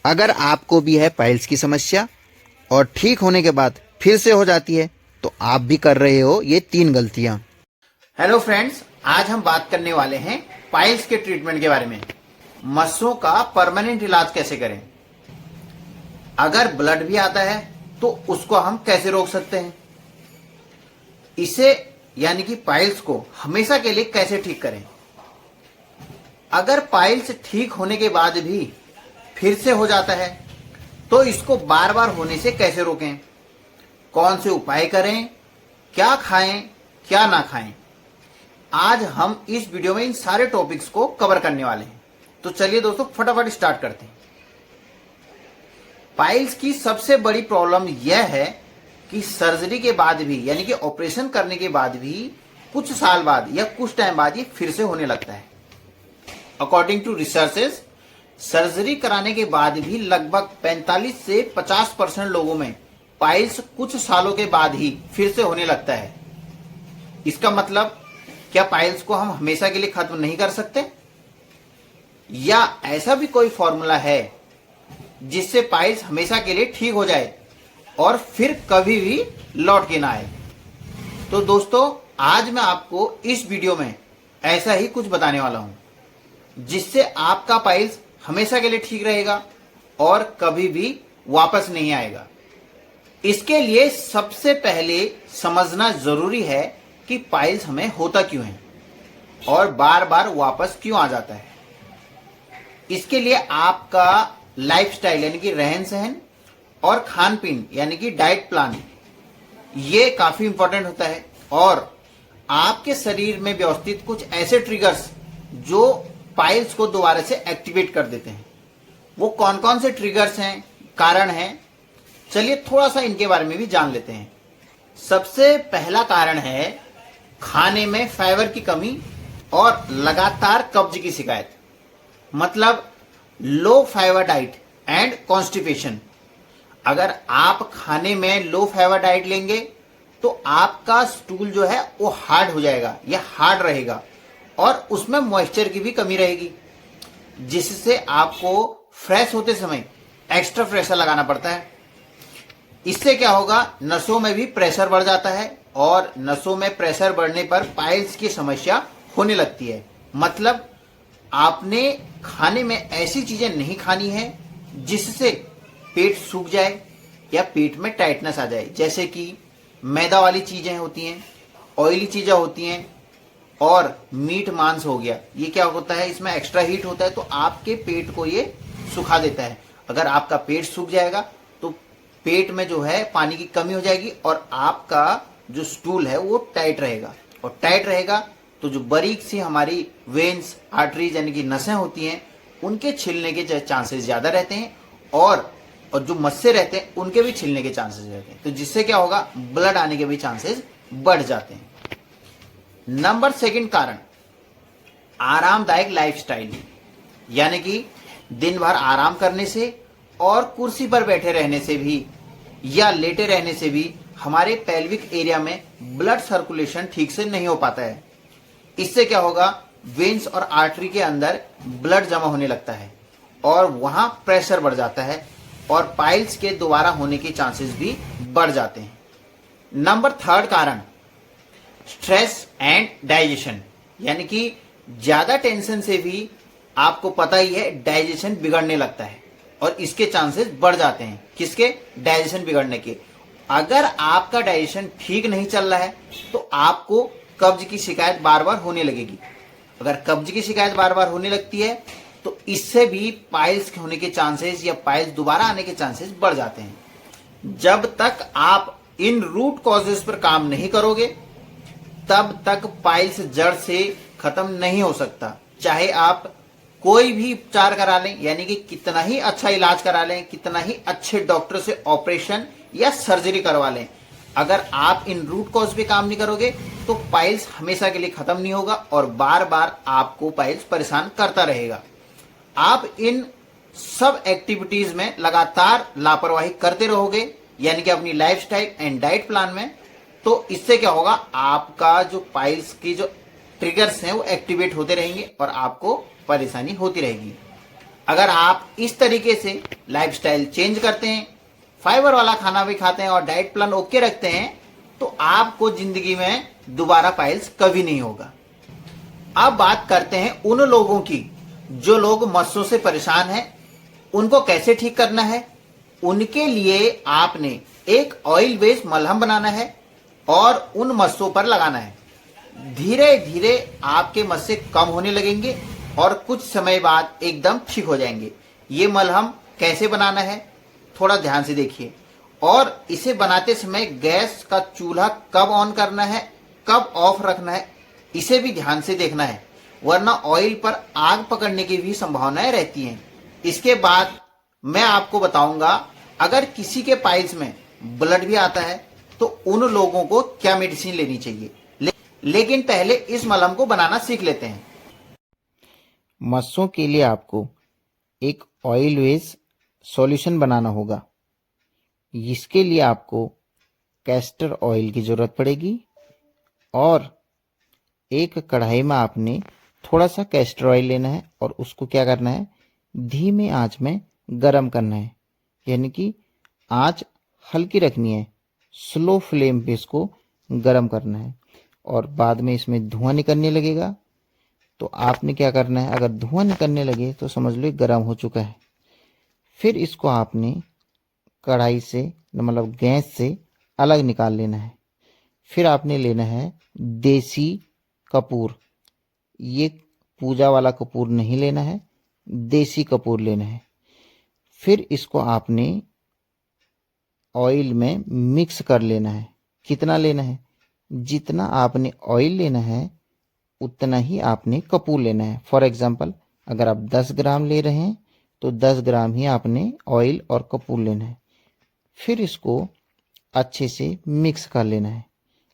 अगर आपको भी है पाइल्स की समस्या और ठीक होने के बाद फिर से हो जाती है तो आप भी कर रहे हो ये 3 गलतियां। हेलो फ्रेंड्स, आज हम बात करने वाले हैं पाइल्स के ट्रीटमेंट के बारे में। मस्सों का परमानेंट इलाज कैसे करें, अगर ब्लड भी आता है तो उसको हम कैसे रोक सकते हैं, इसे यानी कि पाइल्स को हमेशा के लिए कैसे ठीक करें, अगर पाइल्स ठीक होने के बाद भी फिर से हो जाता है तो इसको बार बार होने से कैसे रोकें, कौन से उपाय करें, क्या खाएं क्या ना खाएं। आज हम इस वीडियो में इन सारे टॉपिक्स को कवर करने वाले हैं। तो चलिए दोस्तों फटाफट स्टार्ट करते हैं। पाइल्स की सबसे बड़ी प्रॉब्लम यह है कि सर्जरी के बाद भी यानी कि ऑपरेशन करने के बाद भी कुछ साल बाद या कुछ टाइम बाद ये फिर से होने लगता है। अकॉर्डिंग टू रिसर्चेस, सर्जरी कराने के बाद भी लगभग 45 से 50% लोगों में पाइल्स कुछ सालों के बाद ही फिर से होने लगता है। इसका मतलब क्या पाइल्स को हम हमेशा के लिए खत्म नहीं कर सकते, या ऐसा भी कोई फॉर्मूला है जिससे पाइल्स हमेशा के लिए ठीक हो जाए और फिर कभी भी लौट के ना आए। तो दोस्तों आज मैं आपको इस वीडियो में ऐसा ही कुछ बताने वाला हूं जिससे आपका पाइल्स हमेशा के लिए ठीक रहेगा और कभी भी वापस नहीं आएगा। इसके लिए सबसे पहले समझना जरूरी है कि पाइल्स हमें होता क्यों है और बार बार वापस क्यों आ जाता है। इसके लिए आपका लाइफस्टाइल यानी कि रहन सहन और खान पीन यानी कि डाइट प्लान ये काफी इंपॉर्टेंट होता है, और आपके शरीर में व्यवस्थित कुछ ऐसे ट्रिगर्स जो पाइल्स को दोबारा से एक्टिवेट कर देते हैं। वो कौन कौन से ट्रिगर्स हैं, कारण हैं, चलिए थोड़ा सा इनके बारे में भी जान लेते हैं। सबसे पहला कारण है खाने में फाइबर की कमी और लगातार कब्ज की शिकायत, मतलब लो फाइबर डाइट एंड कॉन्स्टिपेशन। अगर आप खाने में लो फाइबर डाइट लेंगे तो आपका स्टूल जो है वो हार्ड हो जाएगा या हार्ड रहेगा और उसमें मॉइस्चर की भी कमी रहेगी, जिससे आपको फ्रेश होते समय एक्स्ट्रा प्रेशर लगाना पड़ता है। इससे क्या होगा, नसों में भी प्रेशर बढ़ जाता है और नसों में प्रेशर बढ़ने पर पाइल्स की समस्या होने लगती है। मतलब आपने खाने में ऐसी चीजें नहीं खानी है जिससे पेट सूख जाए या पेट में टाइटनेस आ जाए, जैसे कि मैदा वाली चीजें होती हैं, ऑयली चीजें होती हैं, और मीट मांस हो गया। ये क्या होता है, इसमें एक्स्ट्रा हीट होता है तो आपके पेट को ये सुखा देता है। अगर आपका पेट सूख जाएगा तो पेट में जो है पानी की कमी हो जाएगी और आपका जो स्टूल है वो टाइट रहेगा, और टाइट रहेगा तो जो बारीक सी हमारी वेन्स आर्टरीज यानी कि नसें होती हैं उनके छिलने के चांसेस ज्यादा रहते हैं, और जो मस्से रहते हैं उनके भी छिलने के चांसेस रहते हैं, तो जिससे क्या होगा, ब्लड आने के भी चांसेस बढ़ जाते हैं। नंबर सेकंड कारण आरामदायक लाइफस्टाइल, यानी कि दिन भर आराम करने से और कुर्सी पर बैठे रहने से भी या लेटे रहने से भी हमारे पेल्विक एरिया में ब्लड सर्कुलेशन ठीक से नहीं हो पाता है। इससे क्या होगा, वेन्स और आर्टरी के अंदर ब्लड जमा होने लगता है और वहां प्रेशर बढ़ जाता है और पाइल्स के दोबारा होने के चांसेस भी बढ़ जाते हैं। नंबर थर्ड कारण स्ट्रेस एंड डाइजेशन, यानी कि ज्यादा टेंशन से भी आपको पता ही है डाइजेशन बिगड़ने लगता है और इसके चांसेस बढ़ जाते हैं। किसके, डाइजेशन बिगड़ने के। अगर आपका डाइजेशन ठीक नहीं चल रहा है तो आपको कब्ज की शिकायत बार बार होने लगेगी। अगर कब्ज की शिकायत बार बार होने लगती है तो इससे भी पाइल्स होने के चांसेस या पाइल्स दोबारा आने के चांसेस बढ़ जाते हैं। जब तक आप इन रूट कॉजेस पर काम नहीं करोगे तब तक पाइल्स जड़ से खत्म नहीं हो सकता। चाहे आप कोई भी उपचार करा लें, यानी कि कितना ही अच्छा इलाज करा लें, कितना ही अच्छे डॉक्टर से ऑपरेशन या सर्जरी करवा लें, अगर आप इन रूट कॉज पे काम नहीं करोगे तो पाइल्स हमेशा के लिए खत्म नहीं होगा और बार बार आपको पाइल्स परेशान करता रहेगा। आप इन सब एक्टिविटीज में लगातार लापरवाही करते रहोगे, यानी कि अपनी लाइफस्टाइल एंड डाइट प्लान में, तो इससे क्या होगा, आपका जो पाइल्स की जो ट्रिगर्स हैं वो एक्टिवेट होते रहेंगे और आपको परेशानी होती रहेगी। अगर आप इस तरीके से लाइफस्टाइल चेंज करते हैं, फाइबर वाला खाना भी खाते हैं और डाइट प्लान ओके रखते हैं, तो आपको जिंदगी में दोबारा पाइल्स कभी नहीं होगा। अब बात करते हैं उन लोगों की जो लोग मस्सों से परेशान हैं, उनको कैसे ठीक करना है। उनके लिए आपने एक ऑयल बेस्ड मलहम बनाना है और उन मस्सों पर लगाना है। धीरे धीरे आपके मस्से कम होने लगेंगे और कुछ समय बाद एकदम ठीक हो जाएंगे। ये मलहम कैसे बनाना है थोड़ा ध्यान से देखिए, और इसे बनाते समय गैस का चूल्हा कब ऑन करना है, कब ऑफ रखना है, इसे भी ध्यान से देखना है, वरना ऑयल पर आग पकड़ने की भी संभावनाएं रहती हैं। इसके बाद मैं आपको बताऊंगा अगर किसी के पाइल्स में ब्लड भी आता है तो उन लोगों को क्या मेडिसिन लेनी चाहिए। लेकिन पहले इस मलहम को बनाना सीख लेते हैं। मस्सों के लिए आपको एक ऑयल बेस्ड सॉल्यूशन बनाना होगा। इसके लिए आपको कैस्टर ऑयल की ज़रूरत पड़ेगी और एक कढ़ाई में आपने थोड़ा सा कैस्टर ऑयल लेना है और उसको क्या करना है, धीमे आंच में गरम करना है, यानी कि आंच हल्की रखनी है, स्लो फ्लेम पे इसको गरम करना है। और बाद में इसमें धुआं निकलने लगेगा तो आपने क्या करना है, अगर धुआं निकलने लगे तो समझ लो गरम हो चुका है। फिर इसको आपने कढ़ाई से मतलब गैस से अलग निकाल लेना है। फिर आपने लेना है देसी कपूर। ये पूजा वाला कपूर नहीं लेना है, देसी कपूर लेना है। फिर इसको आपने ऑयल में मिक्स कर लेना है। कितना लेना है, जितना आपने ऑयल लेना है उतना ही आपने कपूर लेना है। फॉर एग्जांपल अगर आप 10 ग्राम ले रहे हैं तो 10 ग्राम ही आपने ऑयल और कपूर लेना है। फिर इसको अच्छे से मिक्स कर लेना है,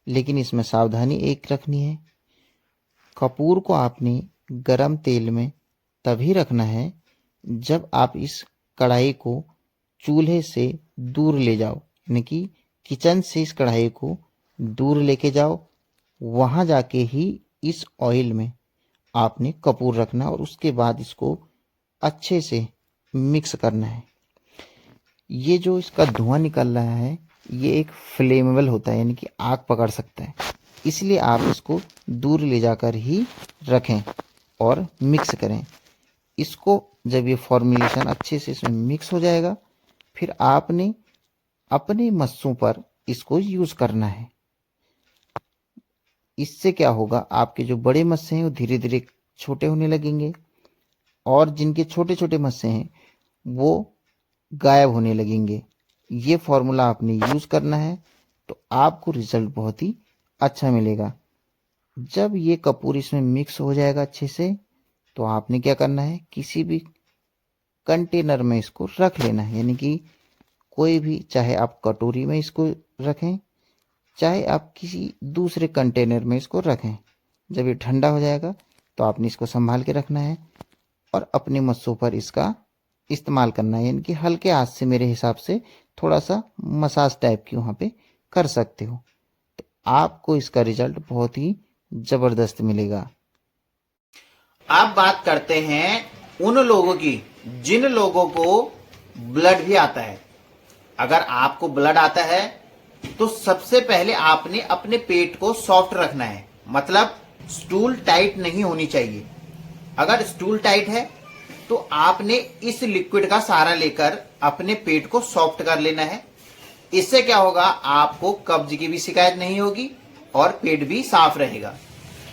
लेकिन इसमें सावधानी एक रखनी है, कपूर को आपने गरम तेल में तभी रखना है जब आप इस कढ़ाई को चूल्हे से दूर ले जाओ, यानी कि किचन से इस कढ़ाई को दूर लेके जाओ, वहां जाके ही इस ऑयल में आपने कपूर रखना और उसके बाद इसको अच्छे से मिक्स करना है। ये जो इसका धुआं निकल रहा है ये एक फ्लेमेबल होता है, यानी कि आग पकड़ सकता है, इसलिए आप इसको दूर ले जाकर ही रखें और मिक्स करें। इसको जब ये फॉर्मुलेशन अच्छे से इसमें मिक्स हो जाएगा फिर आपने अपने मस्सों पर इसको यूज करना है। इससे क्या होगा, आपके जो बड़े मस्से हैं वो धीरे धीरे छोटे होने लगेंगे और जिनके छोटे छोटे मस्से हैं वो गायब होने लगेंगे। ये फॉर्मूला आपने यूज करना है तो आपको रिजल्ट बहुत ही अच्छा मिलेगा। जब ये कपूर इसमें मिक्स हो जाएगा अच्छे से तो आपने क्या करना है, किसी भी कंटेनर में इसको रख लेना है, यानी कि कोई भी, चाहे आप कटोरी में इसको रखें चाहे आप किसी दूसरे कंटेनर में इसको रखें। जब ये ठंडा हो जाएगा तो आपने इसको संभाल के रखना है और अपने मस्सों पर इसका इस्तेमाल करना है, यानी कि हल्के हाथ से मेरे हिसाब से थोड़ा सा मसाज टाइप की वहाँ पे कर सकते हो, तो आपको इसका रिजल्ट बहुत ही जबरदस्त मिलेगा। अब बात करते हैं उन लोगों की जिन लोगों को ब्लड भी आता है। अगर आपको ब्लड आता है तो सबसे पहले आपने अपने पेट को सॉफ्ट रखना है, मतलब स्टूल टाइट नहीं होनी चाहिए। अगर स्टूल टाइट है तो आपने इस लिक्विड का सहारा लेकर अपने पेट को सॉफ्ट कर लेना है। इससे क्या होगा, आपको कब्ज की भी शिकायत नहीं होगी और पेट भी साफ रहेगा।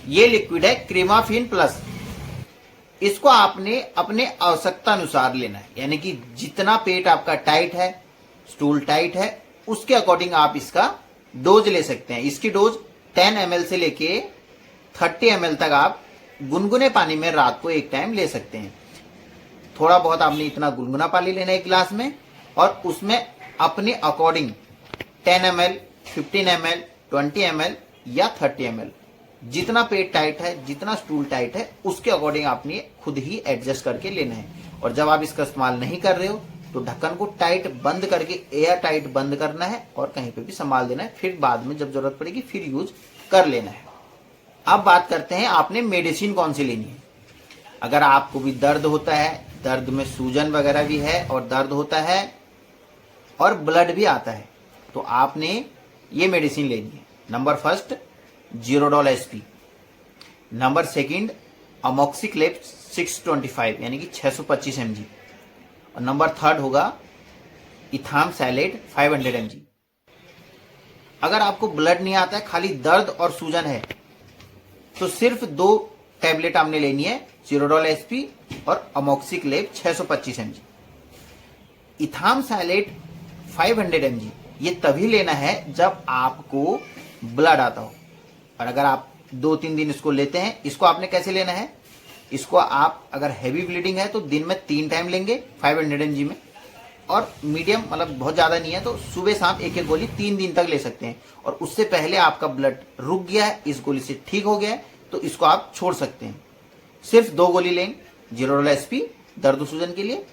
ये लिक्विड है क्रीमाफिन प्लस। इसको आपने अपने आवश्यकता अनुसार लेना है, यानी कि जितना पेट आपका टाइट है, स्टूल टाइट है, उसके अकॉर्डिंग आप इसका डोज ले सकते हैं। इसकी डोज 10 ml से लेके 30 ml तक आप गुनगुने पानी में रात को एक टाइम ले सकते हैं। थोड़ा बहुत आपने इतना गुनगुना पानी लेना है एक गिलास में और उसमें अपने अकॉर्डिंग 10 ml, 15 ml, 20 ml या 30 ml, जितना पेट टाइट है, जितना स्टूल टाइट है, उसके अकॉर्डिंग आपने खुद ही एडजस्ट करके लेना है। और जब आप इसका इस्तेमाल नहीं कर रहे हो तो ढक्कन को टाइट बंद करके एयर टाइट बंद करना है और कहीं पे भी संभाल देना है। फिर बाद में जब जरूरत पड़ेगी फिर यूज कर लेना है। अब बात करते हैं आपने मेडिसिन कौन सी लेनी है। अगर आपको भी दर्द होता है, दर्द में सूजन वगैरह भी है और दर्द होता है और ब्लड भी आता है, तो आपने ये मेडिसिन लेनी है। Number first Zerodol SP, number second Amoxiclav 625 यानी कि 625 mg, और नंबर थर्ड होगा इथाम सैलेट 500 mg। अगर आपको ब्लड नहीं आता है, खाली दर्द और सूजन है, तो सिर्फ 2 टैबलेट आपने लेनी है, जीरोडॉल एसपी और अमोक्सिक्लेव 625 mg। इथाम सैलेट 500 mg ये तभी लेना है जब आपको ब्लड आता हो, और अगर आप 2-3 दिन इसको लेते हैं, इसको आपने कैसे लेना है, इसको आप अगर हैवी ब्लीडिंग है तो दिन में 3 टाइम लेंगे 500 mg में, और मीडियम मतलब बहुत ज्यादा नहीं है तो सुबह शाम एक एक गोली 3 दिन तक ले सकते हैं। और उससे पहले आपका ब्लड रुक गया है, इस गोली से ठीक हो गया है, तो इसको आप छोड़ सकते हैं। सिर्फ 2 गोली लें, जीरोडॉल एसपी दर्द सूजन के लिए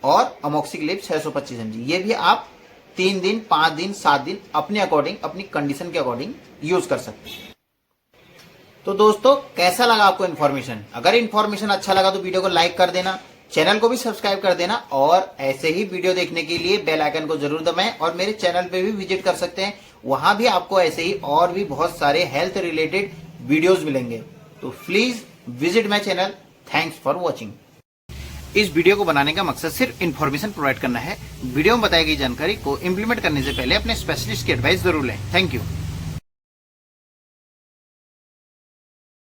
और अमोक्सिक्लेव 625 mg। ये भी आप 3 दिन 5 दिन 7 दिन अपने अकॉर्डिंग, अपनी कंडीशन के अकॉर्डिंग यूज कर सकते हैं। तो दोस्तों कैसा लगा आपको इन्फॉर्मेशन? अगर इन्फॉर्मेशन अच्छा लगा तो वीडियो को लाइक कर देना, चैनल को भी सब्सक्राइब कर देना, और ऐसे ही वीडियो देखने के लिए बेल आइकन को जरूर दबाएं, और मेरे चैनल पे भी विजिट कर सकते हैं, वहां भी आपको ऐसे ही और भी बहुत सारे हेल्थ रिलेटेड वीडियोस मिलेंगे। तो please visit my channel. Thanks for watching. इस वीडियो को बनाने का मकसद सिर्फ इन्फॉर्मेशन प्रोवाइड करना है। वीडियो में बताई गई जानकारी को इम्प्लीमेंट करने से पहले अपने स्पेशलिस्ट की एडवाइस जरूर लें। Thank you.